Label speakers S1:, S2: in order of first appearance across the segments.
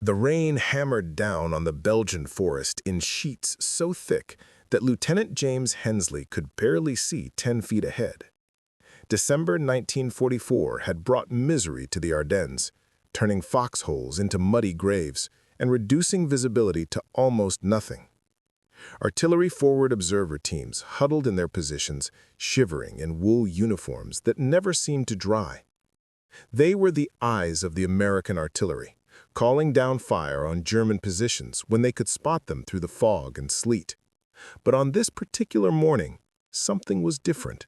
S1: The rain hammered down on the Belgian forest in sheets so thick that Lieutenant James Hensley could barely see 10 feet ahead. December 1944 had brought misery to the Ardennes, turning foxholes into muddy graves and reducing visibility to almost nothing. Artillery forward observer teams huddled in their positions, shivering in wool uniforms that never seemed to dry. They were the eyes of the American artillery, calling down fire on German positions when they could spot them through the fog and sleet. But on this particular morning, something was different.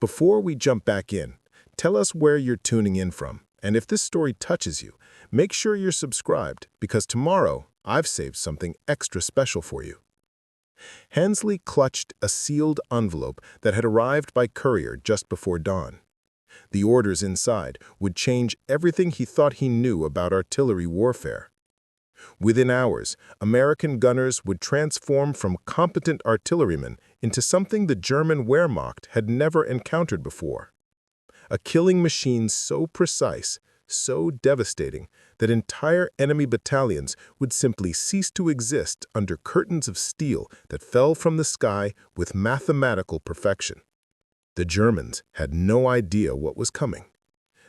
S1: Before we jump back in, tell us where you're tuning in from, and if this story touches you, make sure you're subscribed, because tomorrow I've saved something extra special for you. Hensley clutched a sealed envelope that had arrived by courier just before dawn. The orders inside would change everything he thought he knew about artillery warfare. Within hours, American gunners would transform from competent artillerymen into something the German Wehrmacht had never encountered before. A killing machine so precise, so devastating, that entire enemy battalions would simply cease to exist under curtains of steel that fell from the sky with mathematical perfection. The Germans had no idea what was coming.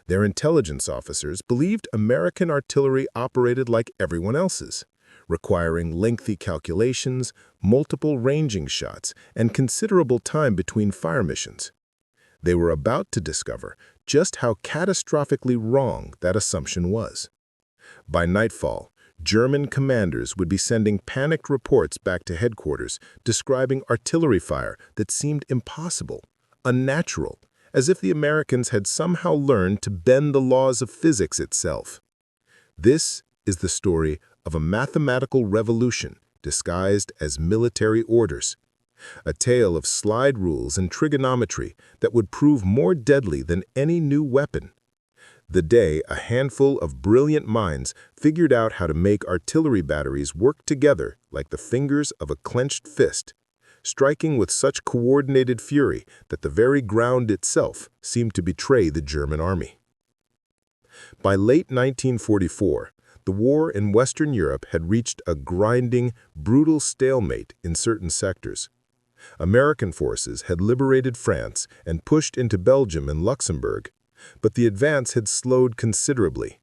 S1: Their intelligence officers believed American artillery operated like everyone else's, requiring lengthy calculations, multiple ranging shots, and considerable time between fire missions. They were about to discover just how catastrophically wrong that assumption was. By nightfall, German commanders would be sending panicked reports back to headquarters describing artillery fire that seemed impossible, unnatural, as if the Americans had somehow learned to bend the laws of physics itself. This is the story of a mathematical revolution disguised as military orders, a tale of slide rules and trigonometry that would prove more deadly than any new weapon. The day a handful of brilliant minds figured out how to make artillery batteries work together like the fingers of a clenched fist, striking with such coordinated fury that the very ground itself seemed to betray the German army. By late 1944, the war in Western Europe had reached a grinding, brutal stalemate in certain sectors. American forces had liberated France and pushed into Belgium and Luxembourg, but the advance had slowed considerably.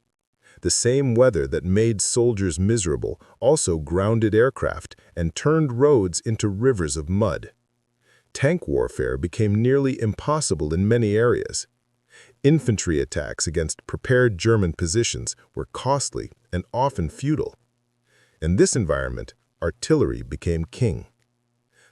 S1: The same weather that made soldiers miserable also grounded aircraft and turned roads into rivers of mud. Tank warfare became nearly impossible in many areas. Infantry attacks against prepared German positions were costly and often futile. In this environment, artillery became king.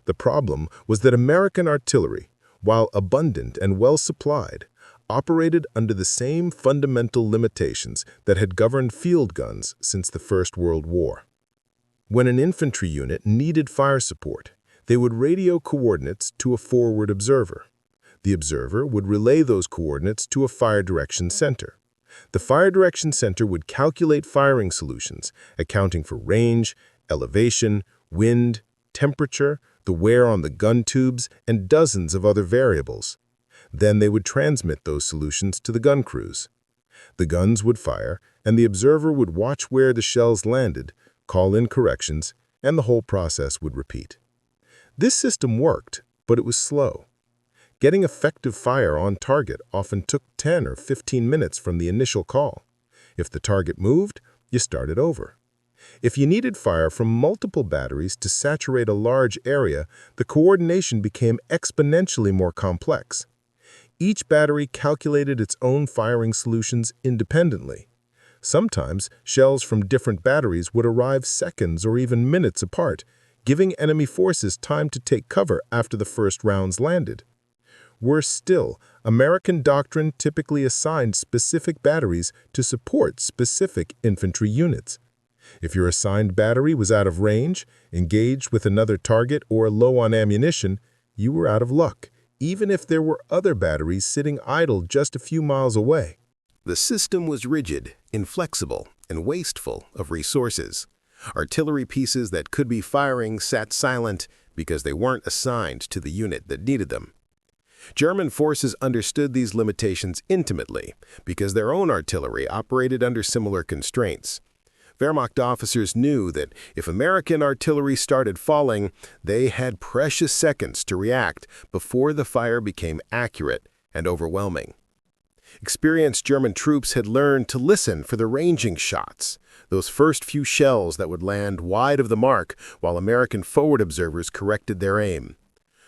S1: The problem was that American artillery, while abundant and well-supplied, operated under the same fundamental limitations that had governed field guns since the First World War. When an infantry unit needed fire support, they would radio coordinates to a forward observer. The observer would relay those coordinates to a fire direction center. The fire direction center would calculate firing solutions, accounting for range, elevation, wind, temperature, the wear on the gun tubes, and dozens of other variables. Then they would transmit those solutions to the gun crews. The guns would fire, and the observer would watch where the shells landed, call in corrections, and the whole process would repeat. This system worked, but it was slow. Getting effective fire on target often took 10 or 15 minutes from the initial call. If the target moved, you started over. If you needed fire from multiple batteries to saturate a large area, the coordination became exponentially more complex. Each battery calculated its own firing solutions independently. Sometimes, shells from different batteries would arrive seconds or even minutes apart, giving enemy forces time to take cover after the first rounds landed. Worse still, American doctrine typically assigned specific batteries to support specific infantry units. If your assigned battery was out of range, engaged with another target, or low on ammunition, you were out of luck, even if there were other batteries sitting idle just a few miles away.
S2: The system was rigid, inflexible, and wasteful of resources. Artillery pieces that could be firing sat silent because they weren't assigned to the unit that needed them. German forces understood these limitations intimately because their own artillery operated under similar constraints. Wehrmacht officers knew that if American artillery started falling, they had precious seconds to react before the fire became accurate and overwhelming. Experienced German troops had learned to listen for the ranging shots, those first few shells that would land wide of the mark while American forward observers corrected their aim.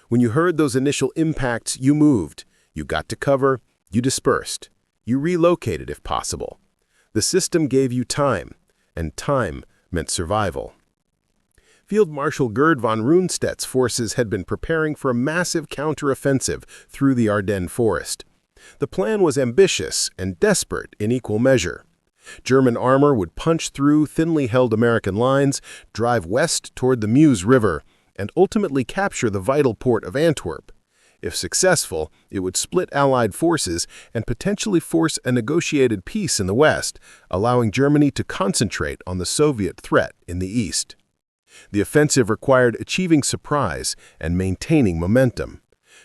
S2: When you heard those initial impacts, you moved, you got to cover, you dispersed, you relocated if possible. The system gave you time, and time meant survival. Field Marshal Gerd von Rundstedt's forces had been preparing for a massive counteroffensive through the Ardennes forest. The plan was ambitious and desperate in equal measure. German armor would punch through thinly held American lines, drive west toward the Meuse River, and ultimately capture the vital port of Antwerp. If successful, it would split Allied forces and potentially force a negotiated peace in the West, allowing Germany to concentrate on the Soviet threat in the East. The offensive required achieving surprise and maintaining momentum.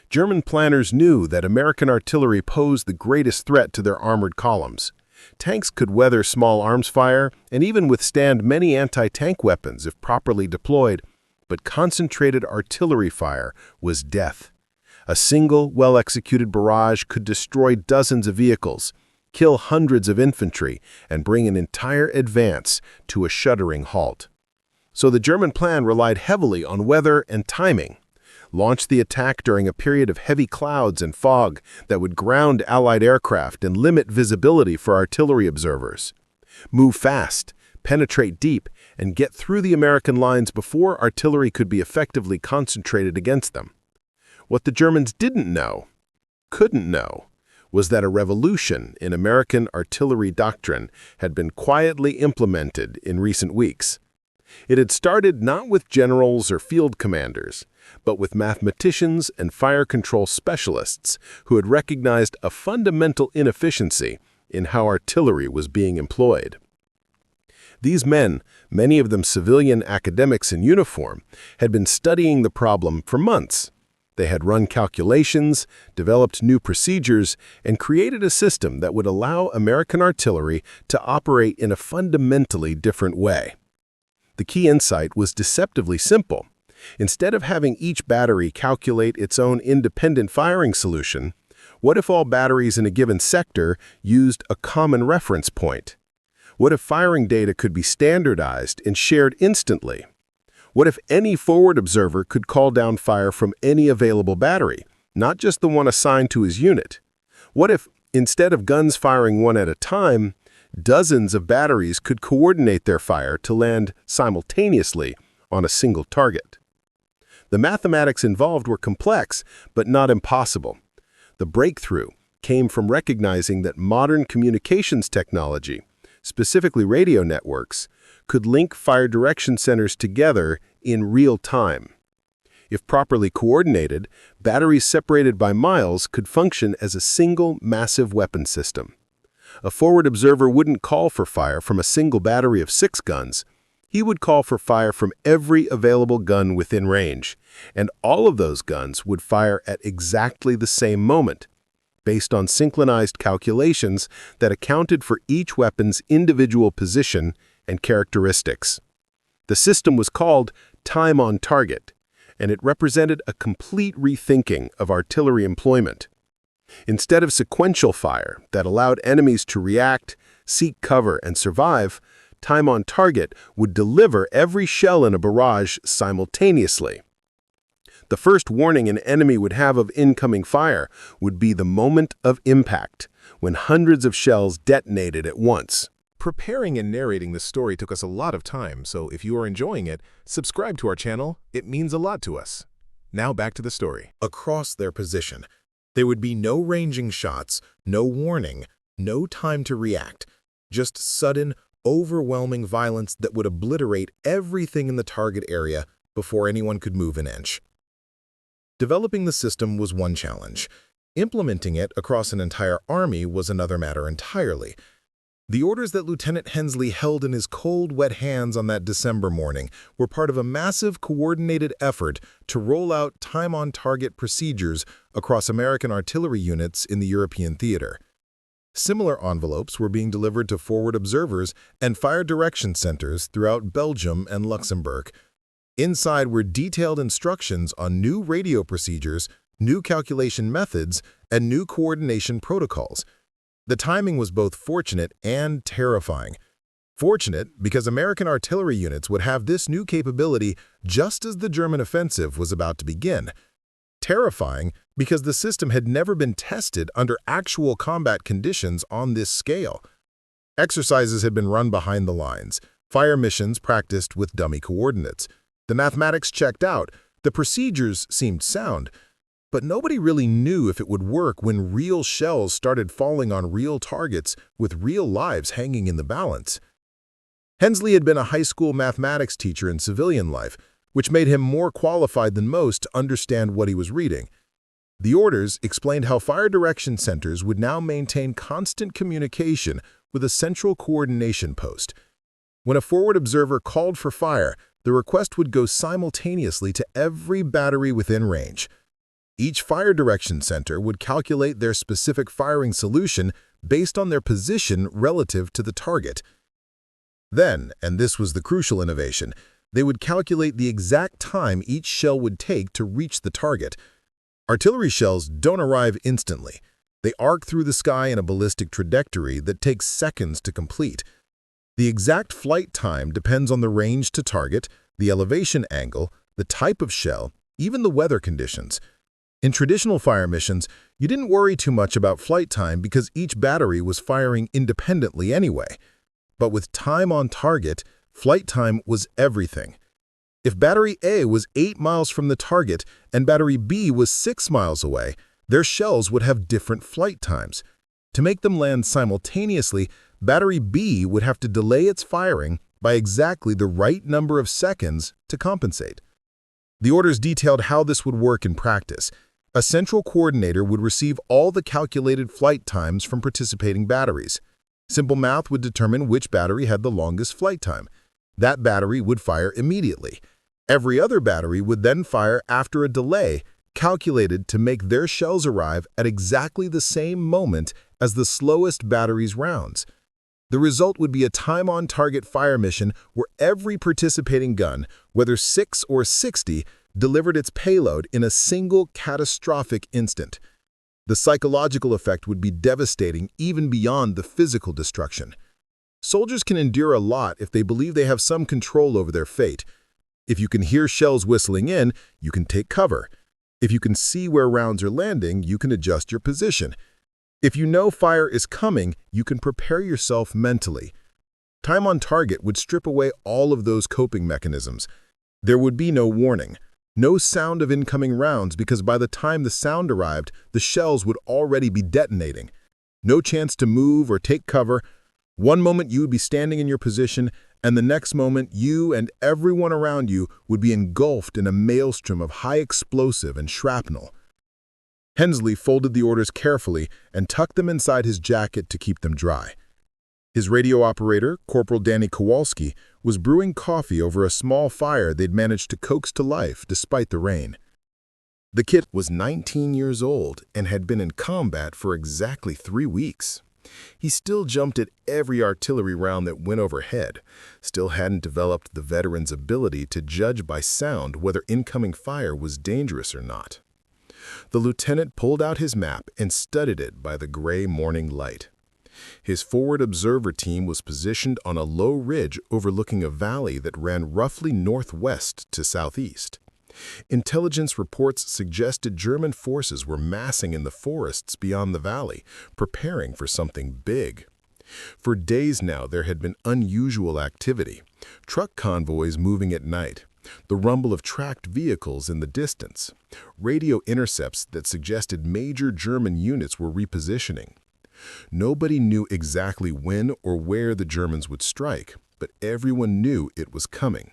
S2: German planners knew that American artillery posed the greatest threat to their armored columns. Tanks could weather small arms fire and even withstand many anti-tank weapons if properly deployed, but concentrated artillery fire was death. A single, well-executed barrage could destroy dozens of vehicles, kill hundreds of infantry, and bring an entire advance to a shuddering halt. So the German plan relied heavily on weather and timing. Launch the attack during a period of heavy clouds and fog that would ground Allied aircraft and limit visibility for artillery observers. Move fast, penetrate deep, and get through the American lines before artillery could be effectively concentrated against them. What the Germans couldn't know, was that a revolution in American artillery doctrine had been quietly implemented in recent weeks. It had started not with generals or field commanders, but with mathematicians and fire control specialists who had recognized a fundamental inefficiency in how artillery was being employed. These men, many of them civilian academics in uniform, had been studying the problem for months. They had run calculations, developed new procedures, and created a system that would allow American artillery to operate in a fundamentally different way. The key insight was deceptively simple. Instead of having each battery calculate its own independent firing solution, what if all batteries in a given sector used a common reference point? What if firing data could be standardized and shared instantly? What if any forward observer could call down fire from any available battery, not just the one assigned to his unit? What if, instead of guns firing one at a time, dozens of batteries could coordinate their fire to land simultaneously on a single target? The mathematics involved were complex, but not impossible. The breakthrough came from recognizing that modern communications technology, specifically radio networks, could link fire direction centers together in real time. If properly coordinated, batteries separated by miles could function as a single massive weapon system. A forward observer wouldn't call for fire from a single battery of 6 guns. He would call for fire from every available gun within range, and all of those guns would fire at exactly the same moment, based on synchronized calculations that accounted for each weapon's individual position and characteristics. The system was called time on target, and it represented a complete rethinking of artillery employment. Instead of sequential fire that allowed enemies to react, seek cover, and survive, time on target would deliver every shell in a barrage simultaneously. The first warning an enemy would have of incoming fire would be the moment of impact, when hundreds of shells detonated at once.
S1: Preparing and narrating this story took us a lot of time, so if you are enjoying it, subscribe to our channel. It means a lot to us. Now back to the story. Across their position, there would be no ranging shots, no warning, no time to react, just sudden, overwhelming violence that would obliterate everything in the target area before anyone could move an inch. Developing the system was one challenge. Implementing it across an entire army was another matter entirely. The orders that Lieutenant Hensley held in his cold, wet hands on that December morning were part of a massive, coordinated effort to roll out time-on-target procedures across American artillery units in the European theater. Similar envelopes were being delivered to forward observers and fire direction centers throughout Belgium and Luxembourg. Inside were detailed instructions on new radio procedures, new calculation methods, and new coordination protocols. The timing was both fortunate and terrifying. Fortunate because American artillery units would have this new capability just as the German offensive was about to begin. Terrifying because the system had never been tested under actual combat conditions on this scale. Exercises had been run behind the lines, fire missions practiced with dummy coordinates. The mathematics checked out, the procedures seemed sound, but nobody really knew if it would work when real shells started falling on real targets with real lives hanging in the balance. Hensley had been a high school mathematics teacher in civilian life, which made him more qualified than most to understand what he was reading. The orders explained how fire direction centers would now maintain constant communication with a central coordination post. When a forward observer called for fire, the request would go simultaneously to every battery within range. Each fire direction center would calculate their specific firing solution based on their position relative to the target. Then, and this was the crucial innovation, they would calculate the exact time each shell would take to reach the target. Artillery shells don't arrive instantly. They arc through the sky in a ballistic trajectory that takes seconds to complete. The exact flight time depends on the range to target, the elevation angle, the type of shell, even the weather conditions. In traditional fire missions, you didn't worry too much about flight time because each battery was firing independently anyway. But with time on target, flight time was everything. If Battery A was 8 miles from the target and Battery B was 6 miles away, their shells would have different flight times. To make them land simultaneously, Battery B would have to delay its firing by exactly the right number of seconds to compensate. The orders detailed how this would work in practice. A central coordinator would receive all the calculated flight times from participating batteries. Simple math would determine which battery had the longest flight time. That battery would fire immediately. Every other battery would then fire after a delay calculated to make their shells arrive at exactly the same moment as the slowest battery's rounds. The result would be a time-on-target fire mission where every participating gun, whether 6 or 60, delivered its payload in a single catastrophic instant. The psychological effect would be devastating even beyond the physical destruction. Soldiers can endure a lot if they believe they have some control over their fate. If you can hear shells whistling in, you can take cover. If you can see where rounds are landing, you can adjust your position. If you know fire is coming, you can prepare yourself mentally. Time on target would strip away all of those coping mechanisms. There would be no warning. No sound of incoming rounds because by the time the sound arrived, the shells would already be detonating. No chance to move or take cover. One moment you would be standing in your position, and the next moment you and everyone around you would be engulfed in a maelstrom of high explosive and shrapnel. Hensley folded the orders carefully and tucked them inside his jacket to keep them dry. His radio operator, Corporal Danny Kowalski, was brewing coffee over a small fire they'd managed to coax to life despite the rain. The kid was 19 years old and had been in combat for exactly 3 weeks. He still jumped at every artillery round that went overhead, still hadn't developed the veteran's ability to judge by sound whether incoming fire was dangerous or not. The lieutenant pulled out his map and studied it by the gray morning light. His forward observer team was positioned on a low ridge overlooking a valley that ran roughly northwest to southeast. Intelligence reports suggested German forces were massing in the forests beyond the valley, preparing for something big. For days now there had been unusual activity, truck convoys moving at night, the rumble of tracked vehicles in the distance, radio intercepts that suggested major German units were repositioning. Nobody knew exactly when or where the Germans would strike, but everyone knew it was coming.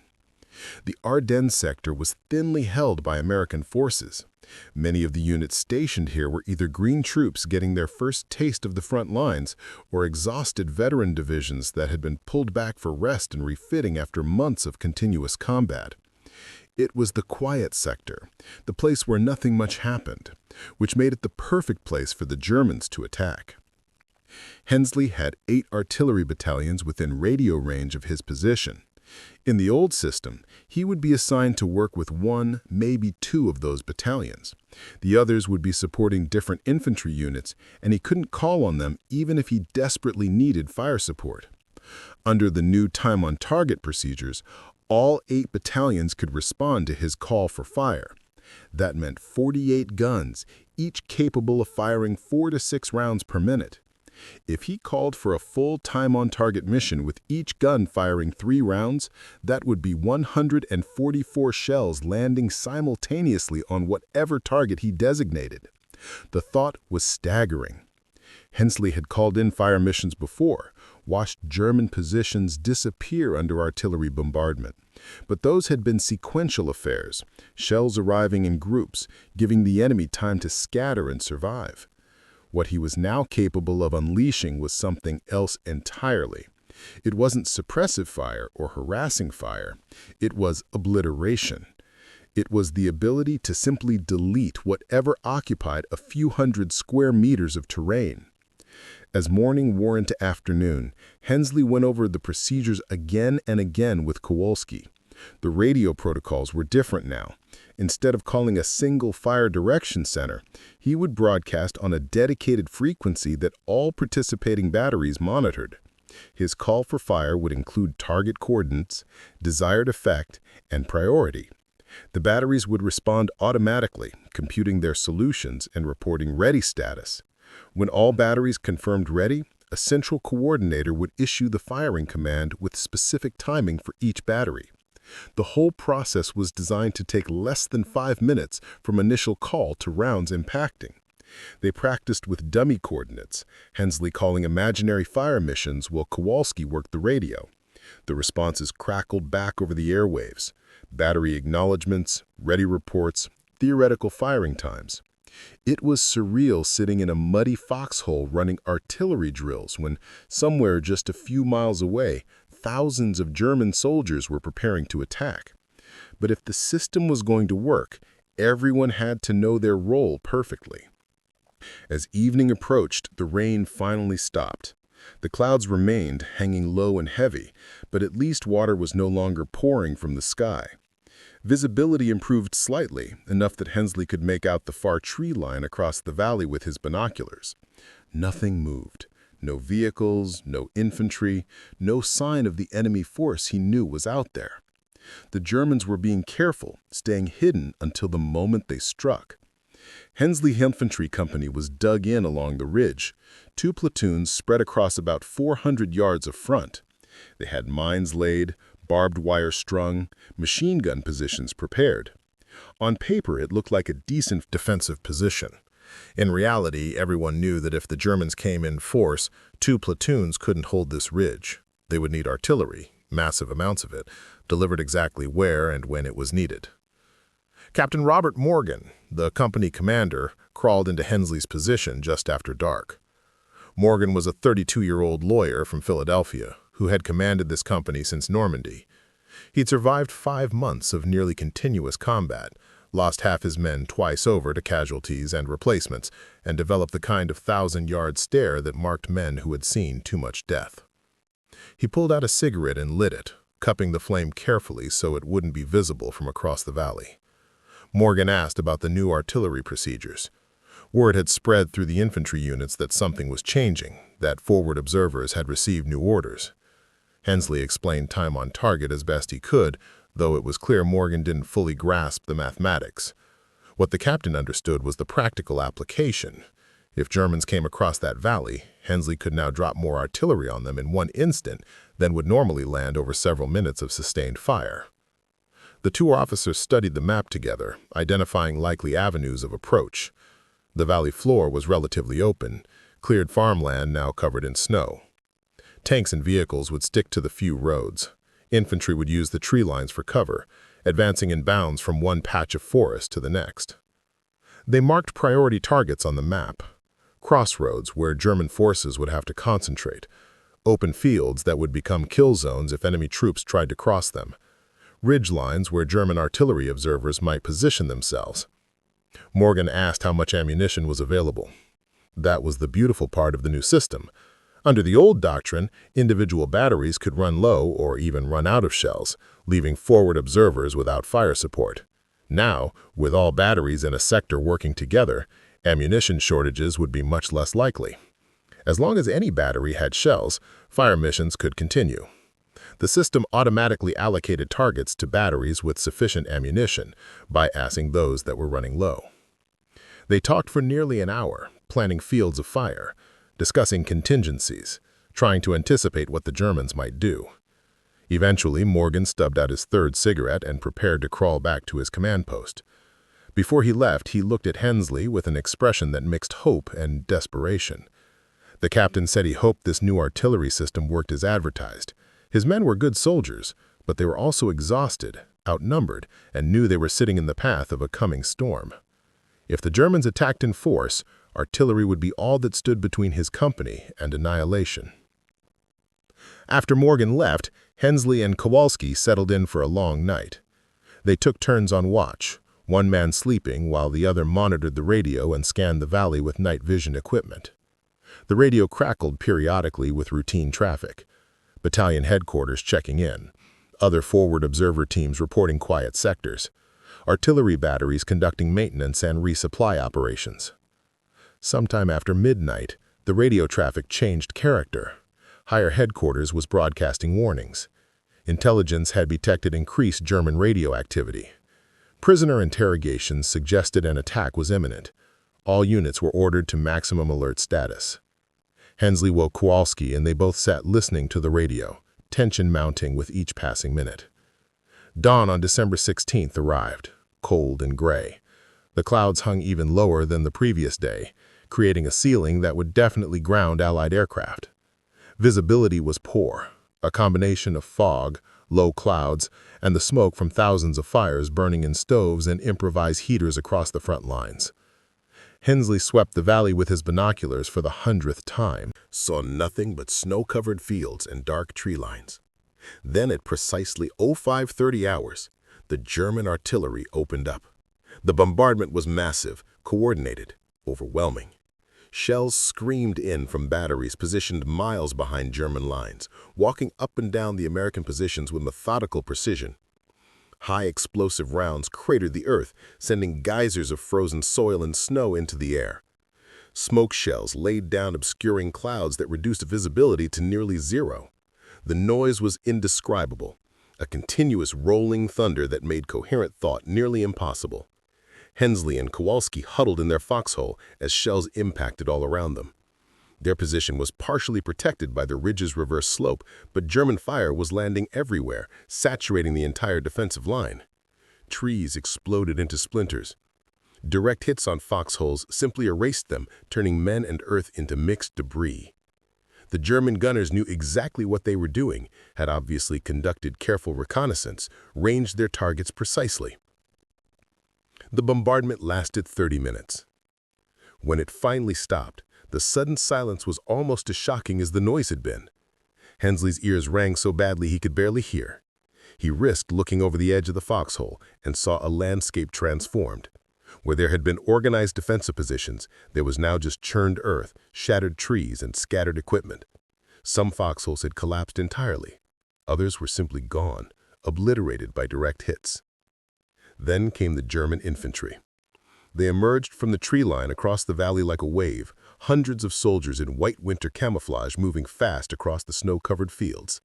S1: The Ardennes sector was thinly held by American forces. Many of the units stationed here were either green troops getting their first taste of the front lines or exhausted veteran divisions that had been pulled back for rest and refitting after months of continuous combat. It was the quiet sector, the place where nothing much happened, which made it the perfect place for the Germans to attack. Hensley had 8 artillery battalions within radio range of his position. In the old system, he would be assigned to work with 1, maybe 2 of those battalions. The others would be supporting different infantry units, and he couldn't call on them even if he desperately needed fire support. Under the new time-on-target procedures, all 8 battalions could respond to his call for fire. That meant 48 guns, each capable of firing 4 to 6 rounds per minute. If he called for a full time-on-target mission with each gun firing 3 rounds, that would be 144 shells landing simultaneously on whatever target he designated. The thought was staggering. Hensley had called in fire missions before, watched German positions disappear under artillery bombardment. But those had been sequential affairs, shells arriving in groups, giving the enemy time to scatter and survive. What he was now capable of unleashing was something else entirely. It wasn't suppressive fire or harassing fire. It was obliteration. It was the ability to simply delete whatever occupied a few hundred square meters of terrain. As morning wore into afternoon, Hensley went over the procedures again and again with Kowalski. The radio protocols were different now. Instead of calling a single fire direction center, he would broadcast on a dedicated frequency that all participating batteries monitored. His call for fire would include target coordinates, desired effect, and priority. The batteries would respond automatically, computing their solutions and reporting ready status. When all batteries confirmed ready, a central coordinator would issue the firing command with specific timing for each battery. The whole process was designed to take less than 5 minutes from initial call to rounds impacting. They practiced with dummy coordinates, Hensley calling imaginary fire missions while Kowalski worked the radio. The responses crackled back over the airwaves. Battery acknowledgments, ready reports, theoretical firing times. It was surreal sitting in a muddy foxhole running artillery drills when, somewhere just a few miles away, thousands of German soldiers were preparing to attack. But if the system was going to work, everyone had to know their role perfectly. As evening approached, the rain finally stopped. The clouds remained, hanging low and heavy, but at least water was no longer pouring from the sky. Visibility improved slightly, enough that Hensley could make out the far tree line across the valley with his binoculars. Nothing moved. No vehicles, no infantry, no sign of the enemy force he knew was out there. The Germans were being careful, staying hidden until the moment they struck. Hensley Infantry Company was dug in along the ridge. 2 platoons spread across about 400 yards of front. They had mines laid, barbed wire strung, machine gun positions prepared. On paper, it looked like a decent defensive position. In reality, everyone knew that if the Germans came in force, 2 platoons couldn't hold this ridge. They would need artillery, massive amounts of it, delivered exactly where and when it was needed. Captain Robert Morgan, the company commander, crawled into Hensley's position just after dark. Morgan was a 32-year-old lawyer from Philadelphia who had commanded this company since Normandy. He'd survived 5 months of nearly continuous combat, lost half his men twice over to casualties and replacements, and developed the kind of 1,000-yard stare that marked men who had seen too much death. He pulled out a cigarette and lit it, cupping the flame carefully so it wouldn't be visible from across the valley. Morgan asked about the new artillery procedures. Word had spread through the infantry units that something was changing, that forward observers had received new orders. Hensley explained time on target as best he could, though it was clear Morgan didn't fully grasp the mathematics. What the captain understood was the practical application. If Germans came across that valley, Hensley could now drop more artillery on them in one instant than would normally land over several minutes of sustained fire. The 2 officers studied the map together, identifying likely avenues of approach. The valley floor was relatively open, cleared farmland now covered in snow. Tanks and vehicles would stick to the few roads. Infantry would use the tree lines for cover, advancing in bounds from one patch of forest to the next. They marked priority targets on the map. Crossroads where German forces would have to concentrate. Open fields that would become kill zones if enemy troops tried to cross them. Ridge lines where German artillery observers might position themselves. Morgan asked how much ammunition was available. That was the beautiful part of the new system. Under the old doctrine, individual batteries could run low or even run out of shells, leaving forward observers without fire support. Now, with all batteries in a sector working together, ammunition shortages would be much less likely. As long as any battery had shells, fire missions could continue. The system automatically allocated targets to batteries with sufficient ammunition, bypassing those that were running low. They talked for nearly an hour, planning fields of fire, discussing contingencies, trying to anticipate what the Germans might do. Eventually, Morgan stubbed out his third cigarette and prepared to crawl back to his command post. Before he left, he looked at Hensley with an expression that mixed hope and desperation. The captain said he hoped this new artillery system worked as advertised. His men were good soldiers, but they were also exhausted, outnumbered, and knew they were sitting in the path of a coming storm. If the Germans attacked in force, artillery would be all that stood between his company and annihilation. After Morgan left, Hensley and Kowalski settled in for a long night. They took turns on watch, one man sleeping while the other monitored the radio and scanned the valley with night vision equipment. The radio crackled periodically with routine traffic. Battalion headquarters checking in. Other forward observer teams reporting quiet sectors. Artillery batteries conducting maintenance and resupply operations. Sometime after midnight, the radio traffic changed character. Higher headquarters was broadcasting warnings. Intelligence had detected increased German radio activity. Prisoner interrogations suggested an attack was imminent. All units were ordered to maximum alert status. Hensley woke Kowalski and they both sat listening to the radio, tension mounting with each passing minute. Dawn on December 16th arrived, cold and gray. The clouds hung even lower than the previous day, creating a ceiling that would definitely ground Allied aircraft. Visibility was poor, a combination of fog, low clouds, and the smoke from thousands of fires burning in stoves and improvised heaters across the front lines. Hensley swept the valley with his binoculars for the 100th time, saw nothing but snow-covered fields and dark tree lines. Then at precisely 0530 hours, the German artillery opened up. The bombardment was massive, coordinated, overwhelming. Shells screamed in from batteries positioned miles behind German lines, walking up and down the American positions with methodical precision. High explosive rounds cratered the earth, sending geysers of frozen soil and snow into the air. Smoke shells laid down obscuring clouds that reduced visibility to nearly zero. The noise was indescribable, a continuous rolling thunder that made coherent thought nearly impossible. Hensley and Kowalski huddled in their foxhole as shells impacted all around them. Their position was partially protected by the ridge's reverse slope, but German fire was landing everywhere, saturating the entire defensive line. Trees exploded into splinters. Direct hits on foxholes simply erased them, turning men and earth into mixed debris. The German gunners knew exactly what they were doing, had obviously conducted careful reconnaissance, ranged their targets precisely. The bombardment lasted 30 minutes. When it finally stopped, the sudden silence was almost as shocking as the noise had been. Hensley's ears rang so badly he could barely hear. He risked looking over the edge of the foxhole and saw a landscape transformed. Where there had been organized defensive positions, there was now just churned earth, shattered trees, and scattered equipment. Some foxholes had collapsed entirely. Others were simply gone, obliterated by direct hits. Then came the German infantry. They emerged from the tree line across the valley like a wave, hundreds of soldiers in white winter camouflage moving fast across the snow-covered fields.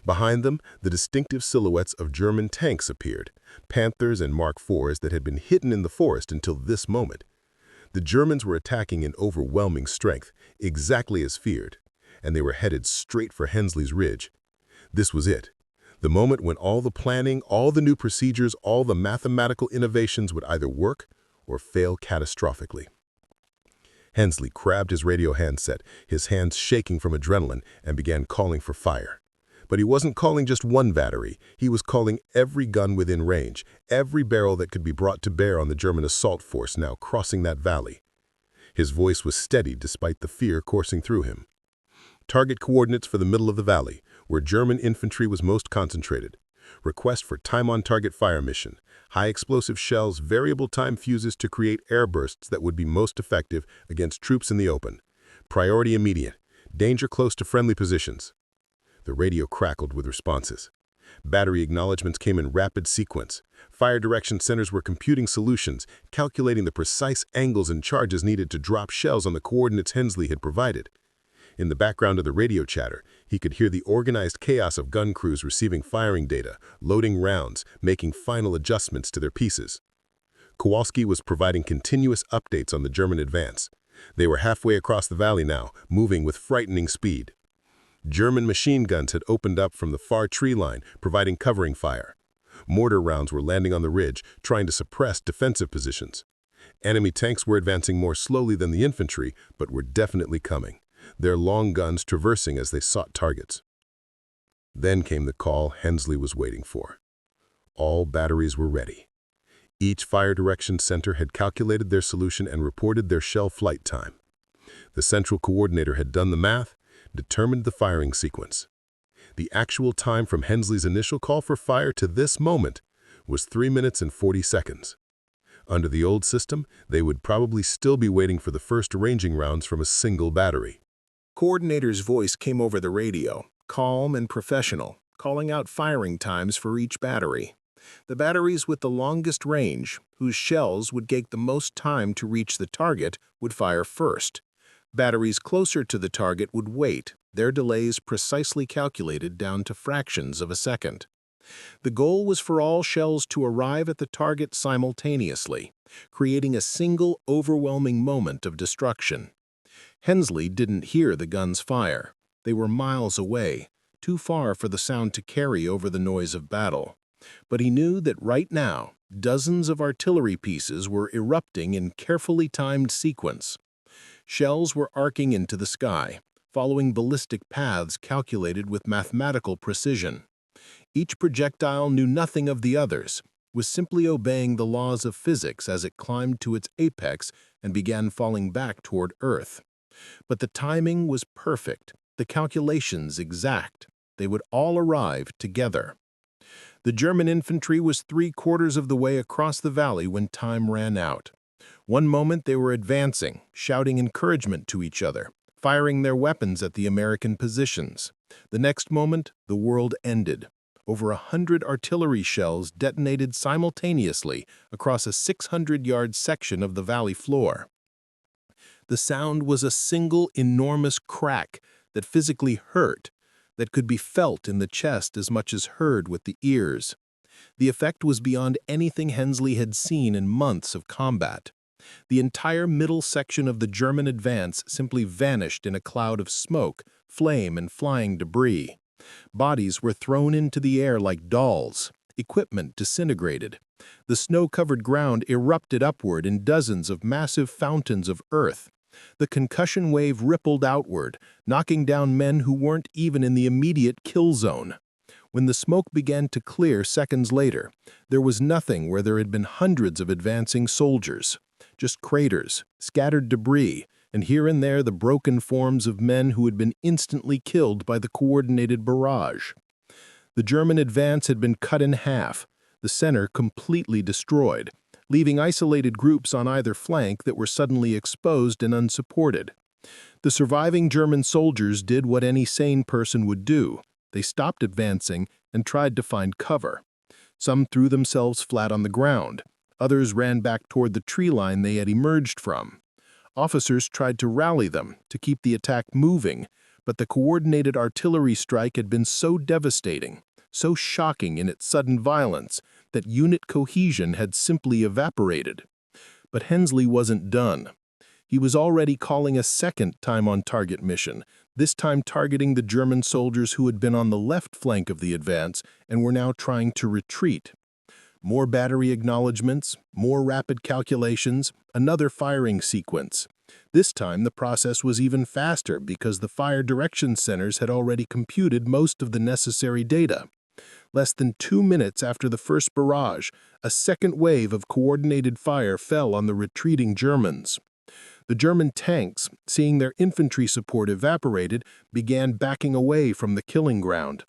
S1: Behind them, the distinctive silhouettes of German tanks appeared, Panthers and Mark IVs that had been hidden in the forest until this moment. The Germans were attacking in overwhelming strength, exactly as feared, and they were headed straight for Hensley's Ridge. This was it. The moment when all the planning, all the new procedures, all the mathematical innovations would either work or fail catastrophically. Hensley grabbed his radio handset, his hands shaking from adrenaline, and began calling for fire. But he wasn't calling just one battery. He was calling every gun within range, every barrel that could be brought to bear on the German assault force now crossing that valley. His voice was steady despite the fear coursing through him. Target coordinates for the middle of the valley, where German infantry was most concentrated. Request for time-on-target fire mission. High explosive shells, variable time fuses to create air bursts that would be most effective against troops in the open. Priority immediate.
S2: Danger close to friendly positions. The radio crackled with responses. Battery acknowledgments came in rapid sequence. Fire direction centers were computing solutions, calculating the precise angles and charges needed to drop shells on the coordinates Hensley had provided. In the background of the radio chatter, he could hear the organized chaos of gun crews receiving firing data, loading rounds, making final adjustments to their pieces. Kowalski was providing continuous updates on the German advance. They were halfway across the valley now, moving with frightening speed. German machine guns had opened up from the far tree line, providing covering fire. Mortar rounds were landing on the ridge, trying to suppress defensive positions. Enemy tanks were advancing more slowly than the infantry, but were definitely coming, their long guns traversing as they sought targets. Then came the call Hensley was waiting for. All batteries were ready. Each fire direction center had calculated their solution and reported their shell flight time. The central coordinator had done the math, determined the firing sequence. The actual time from Hensley's initial call for fire to this moment was 3 minutes and 40 seconds. Under the old system, they would probably still be waiting for the first ranging rounds from a single battery.
S1: Coordinator's voice came over the radio, calm and professional, calling out firing times for each battery. The batteries with the longest range, whose shells would take the most time to reach the target, would fire first. Batteries closer to the target would wait, their delays precisely calculated down to fractions of a second. The goal was for all shells to arrive at the target simultaneously, creating a single overwhelming moment of destruction. Hensley didn't hear the guns fire. They were miles away, too far for the sound to carry over the noise of battle. But he knew that right now, dozens of artillery pieces were erupting in carefully timed sequence. Shells were arcing into the sky, following ballistic paths calculated with mathematical precision. Each projectile knew nothing of the others, was simply obeying the laws of physics as it climbed to its apex and began falling back toward Earth. But the timing was perfect, the calculations exact. They would all arrive together. The German infantry was 3/4 of the way across the valley when time ran out. One moment they were advancing, shouting encouragement to each other, firing their weapons at the American positions. The next moment, the world ended. Over 100 artillery shells detonated simultaneously across a 600-yard section of the valley floor. The sound was a single enormous crack that physically hurt, that could be felt in the chest as much as heard with the ears. The effect was beyond anything Hensley had seen in months of combat. The entire middle section of the German advance simply vanished in a cloud of smoke, flame, and flying debris. Bodies were thrown into the air like dolls, equipment disintegrated. The snow-covered ground erupted upward in dozens of massive fountains of earth. The concussion wave rippled outward, knocking down men who weren't even in the immediate kill zone. When the smoke began to clear seconds later, there was nothing where there had been hundreds of advancing soldiers. Just craters, scattered debris, and here and there the broken forms of men who had been instantly killed by the coordinated barrage. The German advance had been cut in half, the center completely destroyed, leaving isolated groups on either flank that were suddenly exposed and unsupported. The surviving German soldiers did what any sane person would do. They stopped advancing and tried to find cover. Some threw themselves flat on the ground. Others ran back toward the tree line they had emerged from. Officers tried to rally them, to keep the attack moving, but the coordinated artillery strike had been so devastating, so shocking in its sudden violence, that unit cohesion had simply evaporated. But Hensley wasn't done. He was already calling a second time-on-target mission, this time targeting the German soldiers who had been on the left flank of the advance and were now trying to retreat. More battery acknowledgments, more rapid calculations, another firing sequence. This time the process was even faster because the fire direction centers had already computed most of the necessary data. Less than 2 minutes after the first barrage, a second wave of coordinated fire fell on the retreating Germans. The German tanks, seeing their infantry support evaporated, began backing away from the killing ground.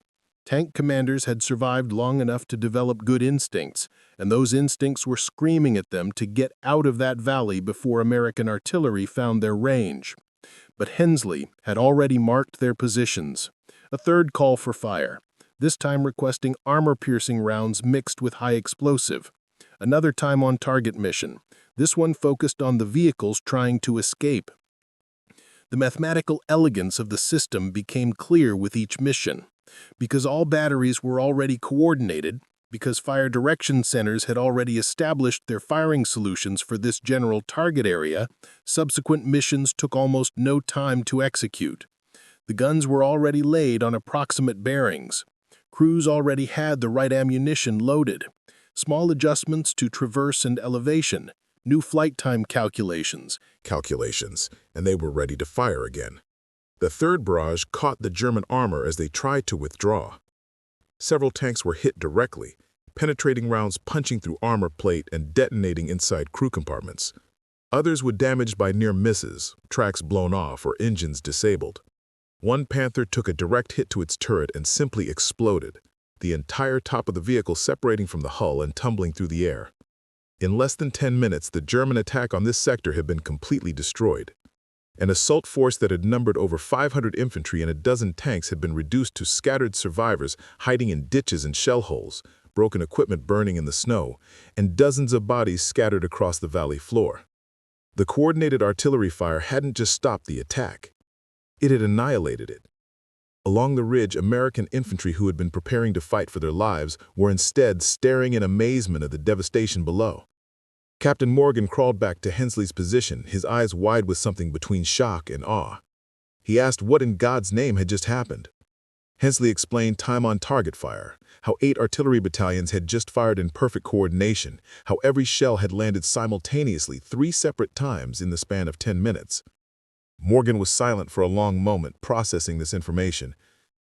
S1: Tank commanders had survived long enough to develop good instincts, and those instincts were screaming at them to get out of that valley before American artillery found their range.
S3: but Hensley had already marked their positions. A third call for fire, this time requesting armor-piercing rounds mixed with high explosive. Another time-on-target mission, this one focused on the vehicles trying to escape. The mathematical elegance of the system became clear with each mission. Because all batteries were already coordinated, because fire direction centers had already established their firing solutions for this general target area, subsequent missions took almost no time to execute. The guns were already laid on approximate bearings. Crews already had the right ammunition loaded. Small adjustments to traverse and elevation, new flight time calculations,
S1: and they were ready to fire again. The third barrage caught the German armor as they tried to withdraw. Several tanks were hit directly, penetrating rounds punching through armor plate and detonating inside crew compartments. Others were damaged by near misses, tracks blown off, or engines disabled. One Panther took a direct hit to its turret and simply exploded, the entire top of the vehicle separating from the hull and tumbling through the air. In less than 10 minutes, the German attack on this sector had been completely destroyed. An assault force that had numbered over 500 infantry and a dozen tanks had been reduced to scattered survivors hiding in ditches and shell holes, broken equipment burning in the snow, and dozens of bodies scattered across the valley floor. The coordinated artillery fire hadn't just stopped the attack. It had annihilated it. Along the ridge, American infantry who had been preparing to fight for their lives were instead staring in amazement at the devastation below. Captain Morgan crawled back to Hensley's position, his eyes wide with something between shock and awe. He asked what in God's name had just happened. Hensley explained time-on-target fire, how 8 artillery battalions had just fired in perfect coordination, how every shell had landed simultaneously 3 separate times in the span of 10 minutes. Morgan was silent for a long moment, processing this information.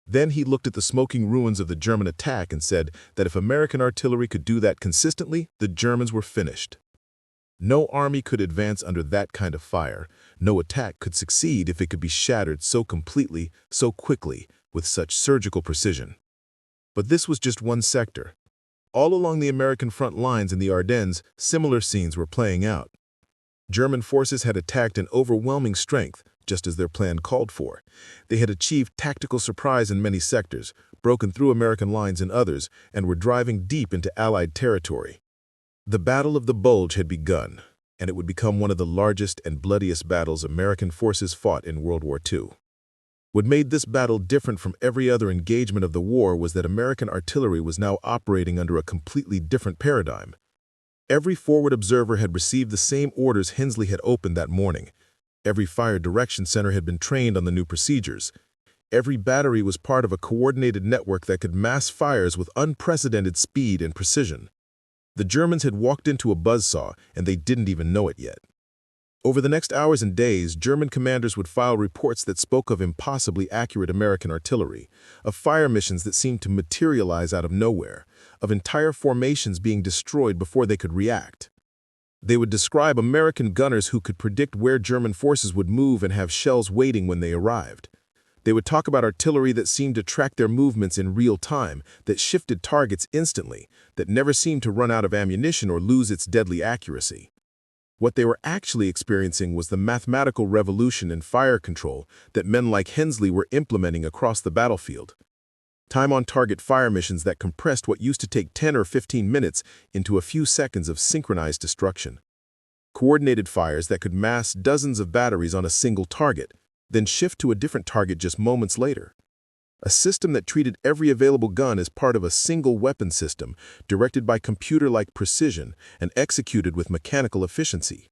S1: Then he looked at the smoking ruins of the German attack and said that if American artillery could do that consistently, the Germans were finished. No army could advance under that kind of fire. No attack could succeed if it could be shattered so completely, so quickly, with such surgical precision. But this was just one sector. All along the American front lines in the Ardennes, similar scenes were playing out. German forces had attacked in overwhelming strength, just as their plan called for. They had achieved tactical surprise in many sectors, broken through American lines in others, and were driving deep into Allied territory. The Battle of the Bulge had begun, and it would become one of the largest and bloodiest battles American forces fought in World War II. What made this battle different from every other engagement of the war was that American artillery was now operating under a completely different paradigm. Every forward observer had received the same orders Hensley had opened that morning. Every fire direction center had been trained on the new procedures. Every battery was part of a coordinated network that could mass fires with unprecedented speed and precision. The Germans had walked into a buzzsaw, and they didn't even know it yet. Over the next hours and days, German commanders would file reports that spoke of impossibly accurate American artillery, of fire missions that seemed to materialize out of nowhere, of entire formations being destroyed before they could react. They would describe American gunners who could predict where German forces would move and have shells waiting when they arrived. They would talk about artillery that seemed to track their movements in real time, that shifted targets instantly, that never seemed to run out of ammunition or lose its deadly accuracy. What they were actually experiencing was the mathematical revolution in fire control that men like Hensley were implementing across the battlefield. Time-on-target fire missions that compressed what used to take 10 or 15 minutes into a few seconds of synchronized destruction. Coordinated fires that could mass dozens of batteries on a single target, then shift to a different target just moments later. A system that treated every available gun as part of a single weapon system, directed by computer-like precision and executed with mechanical efficiency.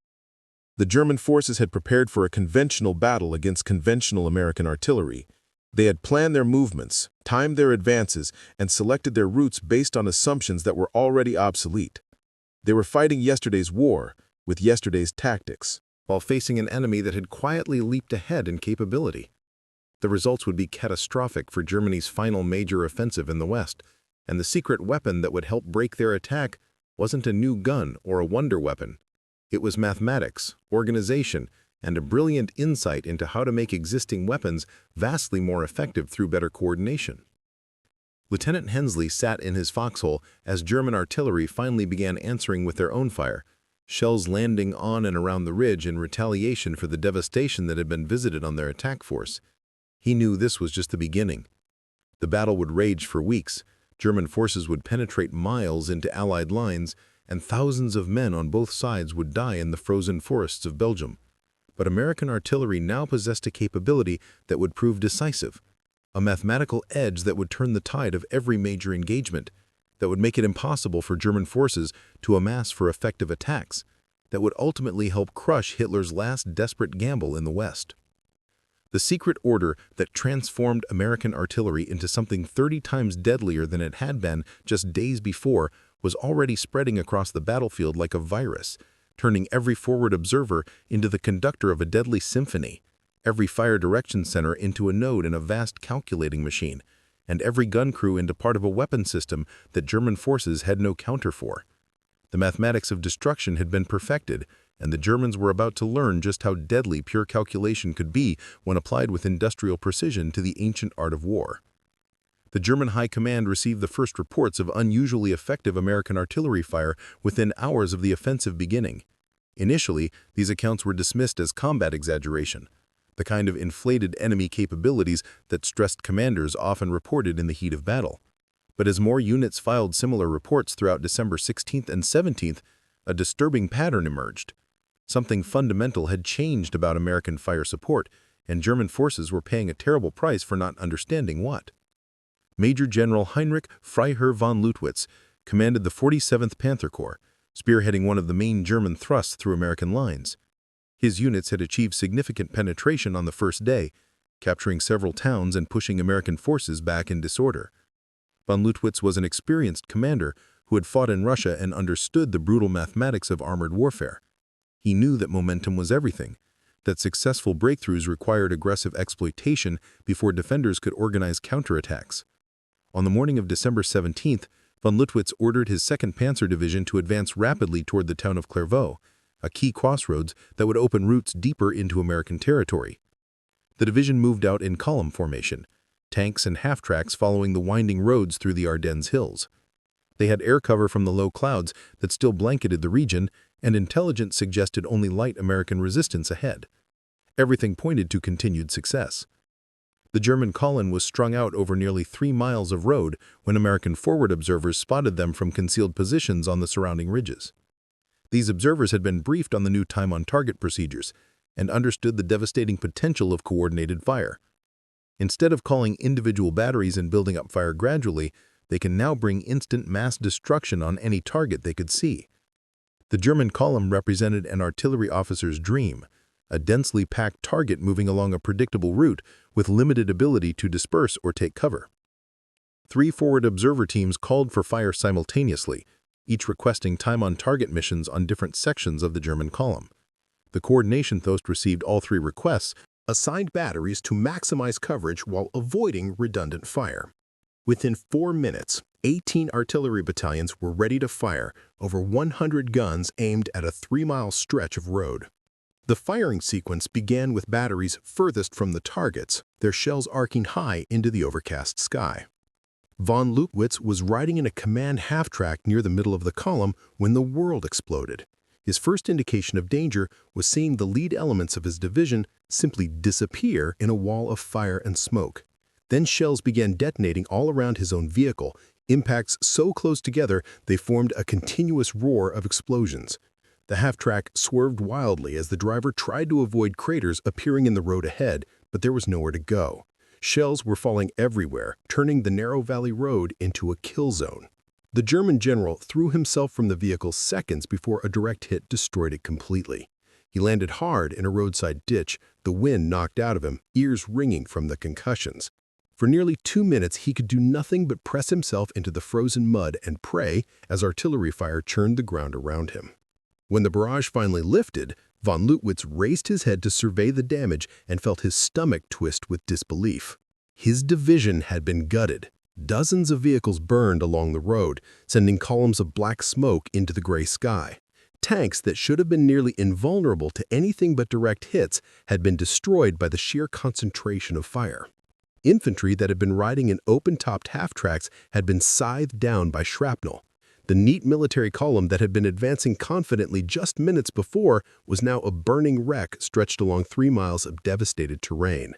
S1: The German forces had prepared for a conventional battle against conventional American artillery. They had planned their movements, timed their advances, and selected their routes based on assumptions that were already obsolete. They were fighting yesterday's war with yesterday's tactics,
S2: while facing an enemy that had quietly leaped ahead in capability. The results would be catastrophic for Germany's final major offensive in the West, and the secret weapon that would help break their attack wasn't a new gun or a wonder weapon. It was mathematics, organization, and a brilliant insight into how to make existing weapons vastly more effective through better coordination. Lieutenant Hensley sat in his foxhole as German artillery finally began answering with their own fire, shells landing on and around the ridge in retaliation for the devastation that had been visited on their attack force. He knew this was just the beginning. The battle would rage for weeks. German forces would penetrate miles into Allied lines, and thousands of men on both sides would die in the frozen forests of Belgium. But American artillery now possessed a capability that would prove decisive, a mathematical edge that would turn the tide of every major engagement, that would make it impossible for German forces to amass for effective attacks, that would ultimately help crush Hitler's last desperate gamble in the West. The secret order that transformed American artillery into something 30 times deadlier than it had been just days before was already spreading across the battlefield like a virus, turning every forward observer into the conductor of a deadly symphony, every fire direction center into a node in a vast calculating machine, and every gun crew into part of a weapon system that German forces had no counter for. The mathematics of destruction had been perfected, and the Germans were about to learn just how deadly pure calculation could be when applied with industrial precision to the ancient art of war. The German High Command received the first reports of unusually effective American artillery fire within hours of the offensive beginning. Initially, these accounts were dismissed as combat exaggeration, the kind of inflated enemy capabilities that stressed commanders often reported in the heat of battle. But as more units filed similar reports throughout December 16th and 17th, a disturbing pattern emerged. Something fundamental had changed about American fire support, and German forces were paying a terrible price for not understanding what. Major General Heinrich Freiherr von Leutwitz commanded the 47th Panther Corps, spearheading one of the main German thrusts through American lines. His units had achieved significant penetration on the first day, capturing several towns and pushing American forces back in disorder. Von Leutwitz was an experienced commander who had fought in Russia and understood the brutal mathematics of armored warfare. He knew that momentum was everything, that successful breakthroughs required aggressive exploitation before defenders could organize counterattacks. On the morning of December 17th, von Leutwitz ordered his 2nd Panzer Division to advance rapidly toward the town of Clairvaux, a key crossroads that would open routes deeper into American territory. The division moved out in column formation, tanks and half-tracks following the winding roads through the Ardennes hills. They had air cover from the low clouds that still blanketed the region, and intelligence suggested only light American resistance ahead. Everything pointed to continued success. The German column was strung out over nearly 3 miles of road when American forward observers spotted them from concealed positions on the surrounding ridges. These observers had been briefed on the new time-on-target procedures and understood the devastating potential of coordinated fire. Instead of calling individual batteries and building up fire gradually, they can now bring instant mass destruction on any target they could see. The German column represented an artillery officer's dream, a densely packed target moving along a predictable route with limited ability to disperse or take cover. 3 forward observer teams called for fire simultaneously, each requesting time-on-target missions on different sections of the German column. The coordination post received all 3 requests, assigned batteries to maximize coverage while avoiding redundant fire. Within 4 minutes, 18 artillery battalions were ready to fire, over 100 guns aimed at a 3-mile stretch of road. The firing sequence began with batteries furthest from the targets, their shells arcing high into the overcast sky. Von Leutwitz was riding in a command half-track near the middle of the column when the world exploded. His first indication of danger was seeing the lead elements of his division simply disappear in a wall of fire and smoke. Then shells began detonating all around his own vehicle, impacts so close together they formed a continuous roar of explosions. The half-track swerved wildly as the driver tried to avoid craters appearing in the road ahead, but there was nowhere to go. Shells were falling everywhere, turning the narrow valley road into a kill zone. The German general threw himself from the vehicle seconds before a direct hit destroyed it completely. He landed hard in a roadside ditch, the wind knocked out of him, ears ringing from the concussions. For nearly 2 minutes, he could do nothing but press himself into the frozen mud and pray as artillery fire churned the ground around him. When the barrage finally lifted, von Leutwitz raised his head to survey the damage and felt his stomach twist with disbelief. His division had been gutted. Dozens of vehicles burned along the road, sending columns of black smoke into the gray sky. Tanks that should have been nearly invulnerable to anything but direct hits had been destroyed by the sheer concentration of fire. Infantry that had been riding in open-topped half-tracks had been scythed down by shrapnel. The neat military column that had been advancing confidently just minutes before was now a burning wreck stretched along 3 miles of devastated terrain.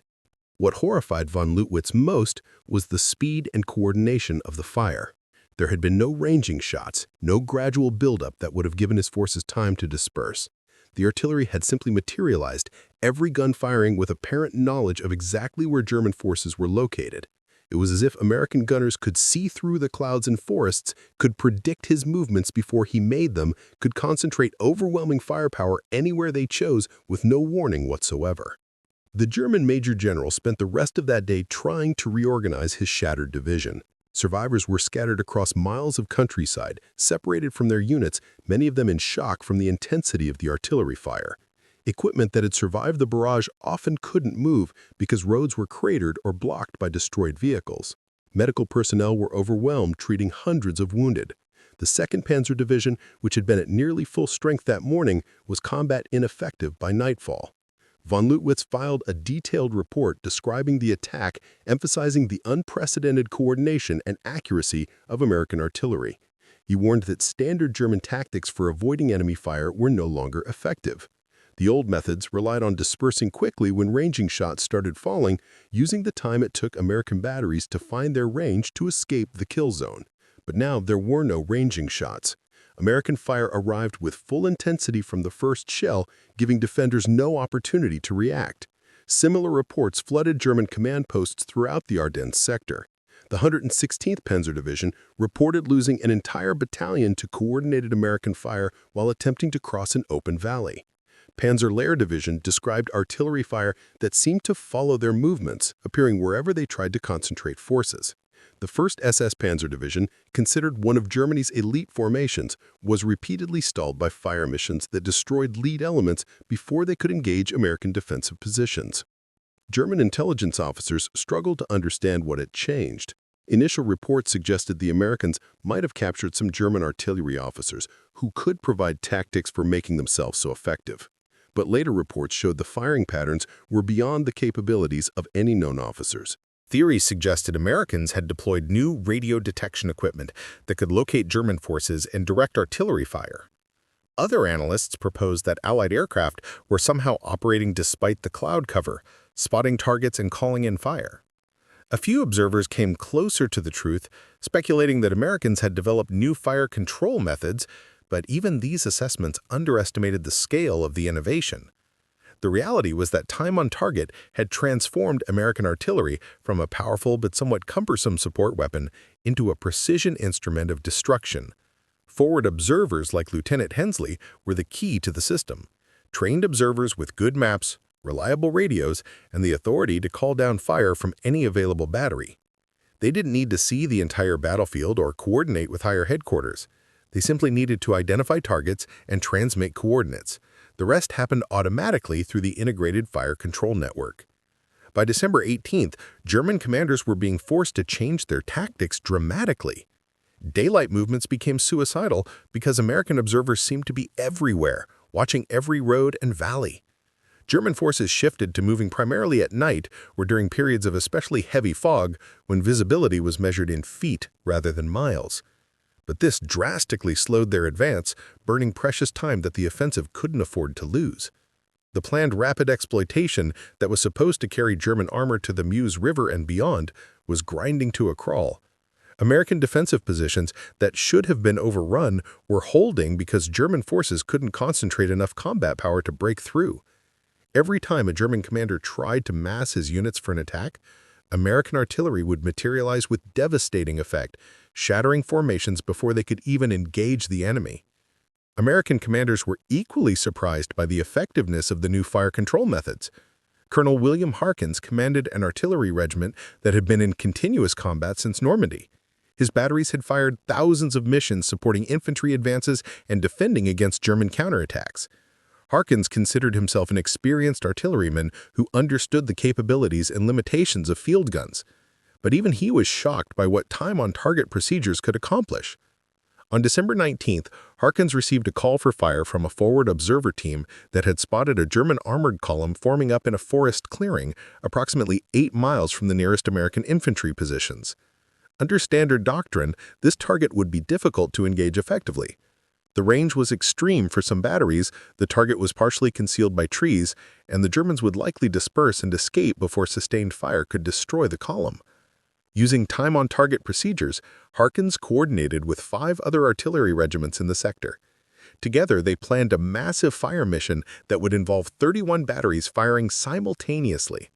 S2: What horrified von Leutwitz most was the speed and coordination of the fire. There had been no ranging shots, no gradual buildup that would have given his forces time to disperse. The artillery had simply materialized, every gun firing with apparent knowledge of exactly where German forces were located. It was as if American gunners could see through the clouds and forests, could predict his movements before he made them, could concentrate overwhelming firepower anywhere they chose with no warning whatsoever. The German Major General spent the rest of that day trying to reorganize his shattered division. Survivors were scattered across miles of countryside, separated from their units, many of them in shock from the intensity of the artillery fire. Equipment that had survived the barrage often couldn't move because roads were cratered or blocked by destroyed vehicles. Medical personnel were overwhelmed, treating hundreds of wounded. The 2nd Panzer Division, which had been at nearly full strength that morning, was combat ineffective by nightfall. Von Leutwitz filed a detailed report describing the attack, emphasizing the unprecedented coordination and accuracy of American artillery. He warned that standard German tactics for avoiding enemy fire were no longer effective. The old methods relied on dispersing quickly when ranging shots started falling, using the time it took American batteries to find their range to escape the kill zone. But now there were no ranging shots. American fire arrived with full intensity from the first shell, giving defenders no opportunity to react. Similar reports flooded German command posts throughout the Ardennes sector. The 116th Panzer Division reported losing an entire battalion to coordinated American fire while attempting to cross an open valley. Panzer Lehr Division described artillery fire that seemed to follow their movements, appearing wherever they tried to concentrate forces. The 1st SS Panzer Division, considered one of Germany's elite formations, was repeatedly stalled by fire missions that destroyed lead elements before they could engage American defensive positions. German intelligence officers struggled to understand what had changed. Initial reports suggested the Americans might have captured some German artillery officers who could provide tactics for making themselves so effective. But later reports showed the firing patterns were beyond the capabilities of any known officers.
S1: Theories suggested Americans had deployed new radio detection equipment that could locate German forces and direct artillery fire. Other analysts proposed that Allied aircraft were somehow operating despite the cloud cover, spotting targets and calling in fire. A few observers came closer to the truth, speculating that Americans had developed new fire control methods, but even these assessments underestimated the scale of the innovation. The reality was that time on target had transformed American artillery from a powerful but somewhat cumbersome support weapon into a precision instrument of destruction. Forward observers like Lieutenant Hensley were the key to the system. Trained observers with good maps, reliable radios, and the authority to call down fire from any available battery. They didn't need to see the entire battlefield or coordinate with higher headquarters. They simply needed to identify targets and transmit coordinates. The rest happened automatically through the integrated fire control network. By December 18th, German commanders were being forced to change their tactics dramatically. Daylight movements became suicidal because American observers seemed to be everywhere, watching every road and valley. German forces shifted to moving primarily at night or during periods of especially heavy fog when visibility was measured in feet rather than miles. But this drastically slowed their advance, burning precious time that the offensive couldn't afford to lose. The planned rapid exploitation that was supposed to carry German armor to the Meuse River and beyond was grinding to a crawl. American defensive positions that should have been overrun were holding because German forces couldn't concentrate enough combat power to break through. Every time a German commander tried to mass his units for an attack, American artillery would materialize with devastating effect, shattering formations before they could even engage the enemy. American commanders were equally surprised by the effectiveness of the new fire control methods. Colonel William Harkins commanded an artillery regiment that had been in continuous combat since Normandy. His batteries had fired thousands of missions supporting infantry advances and defending against German counterattacks. Harkins considered himself an experienced artilleryman who understood the capabilities and limitations of field guns. But even he was shocked by what time-on-target procedures could accomplish. On December 19th, Harkins received a call for fire from a forward observer team that had spotted a German armored column forming up in a forest clearing approximately 8 miles from the nearest American infantry positions.
S3: Under standard doctrine, this target would be difficult to engage effectively. The range was extreme for some batteries, the target was partially concealed by trees, and the Germans would likely disperse and escape before sustained fire could destroy the column. Using time-on-target procedures, Harkins coordinated with 5 other artillery regiments in the sector. Together, they planned a massive fire mission that would involve 31 batteries firing simultaneously.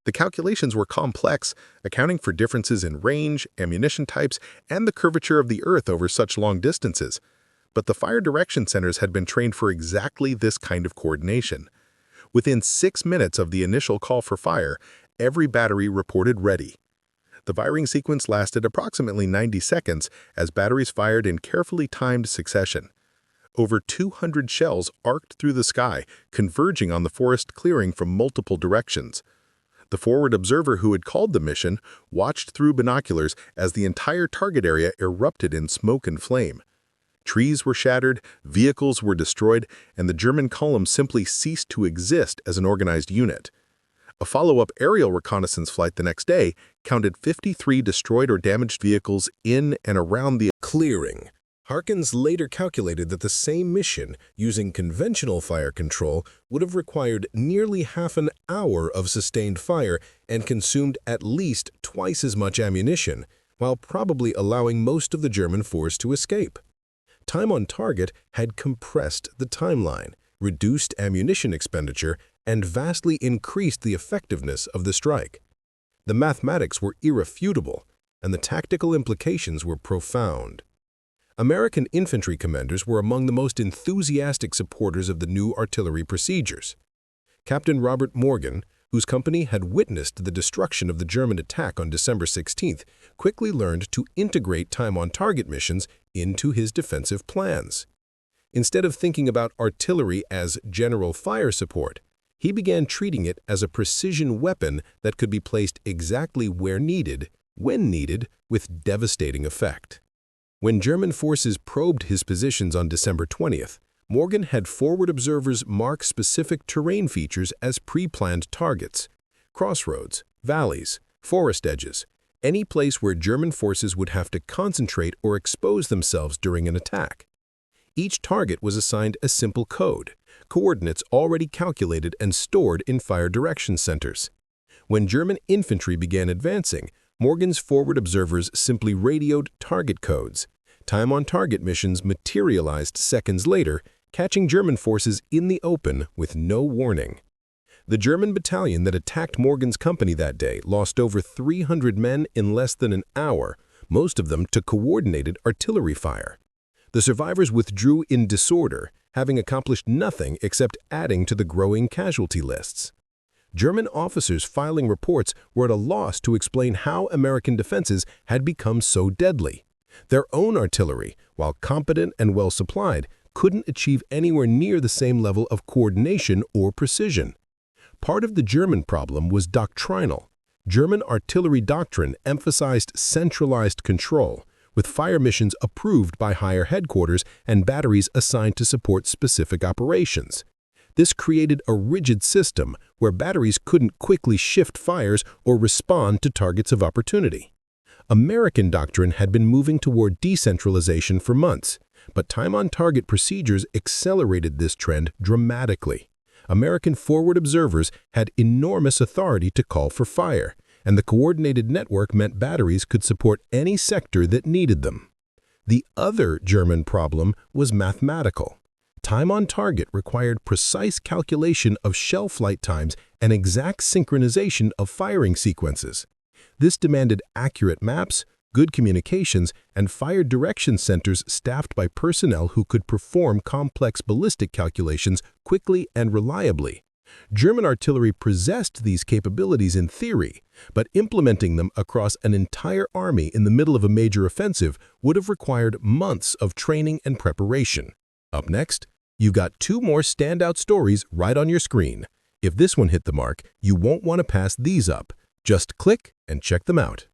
S3: The calculations were complex, accounting for differences in range, ammunition types, and the curvature of the earth over such long distances. But the fire direction centers had been trained for exactly this kind of coordination. Within 6 minutes of the initial call for fire, every battery reported ready. The firing sequence lasted approximately 90 seconds as batteries fired in carefully timed succession. Over 200 shells arced through the sky, converging on the forest clearing from multiple directions. The forward observer who had called the mission watched through binoculars as the entire target area erupted in smoke and flame. Trees were shattered, vehicles were destroyed, and the German column simply ceased to exist as an organized unit. A follow-up aerial reconnaissance flight the next day counted 53 destroyed or damaged vehicles in and around the clearing. Harkins later calculated that the same mission, using conventional fire control, would have required nearly half an hour of sustained fire and consumed at least twice as much ammunition, while probably allowing most of the German force to escape. Time on target had compressed the timeline, reduced ammunition expenditure, and vastly increased the effectiveness of the strike. The mathematics were irrefutable, and the tactical implications were profound. American infantry commanders were among the most enthusiastic supporters of the new artillery procedures. Captain Robert Morgan, whose company had witnessed the destruction of the German attack on December 16th, quickly learned to integrate time-on-target missions into his defensive plans. Instead of thinking about artillery as general fire support, he began treating it as a precision weapon that could be placed exactly where needed, when needed, with devastating effect. When German forces probed his positions on December 20th, Morgan had forward observers mark specific terrain features as pre-planned targets: crossroads, valleys, forest edges, any place where German forces would have to concentrate or expose themselves during an attack. Each target was assigned a simple code, coordinates already calculated and stored in fire direction centers. When German infantry began advancing, Morgan's forward observers simply radioed target codes. Time-on-target missions materialized seconds later, catching German forces in the open with no warning. The German battalion that attacked Morgan's company that day lost over 300 men in less than an hour, most of them to coordinated artillery fire. The survivors withdrew in disorder, having accomplished nothing except adding to the growing casualty lists. German officers filing reports were at a loss to explain how American defenses had become so deadly. Their own artillery, while competent and well-supplied, couldn't achieve anywhere near the same level of coordination or precision. Part of the German problem was doctrinal. German artillery doctrine emphasized centralized control, with fire missions approved by higher headquarters and batteries assigned to support specific operations. This created a rigid system where batteries couldn't quickly shift fires or respond to targets of opportunity. American doctrine had been moving toward decentralization for months, but time-on-target procedures accelerated this trend dramatically. American forward observers had enormous authority to call for fire, and the coordinated network meant batteries could support any sector that needed them. The other German problem was mathematical. Time on target required precise calculation of shell flight times and exact synchronization of firing sequences. This demanded accurate maps, good communications, and fire direction centers staffed by personnel who could perform complex ballistic calculations quickly and reliably. German artillery possessed these capabilities in theory, but implementing them across an entire army in the middle of a major offensive would have required months of training and preparation. Up next, you've got 2 more standout stories right on your screen. If this one hit the mark, you won't want to pass these up. Just click and check them out.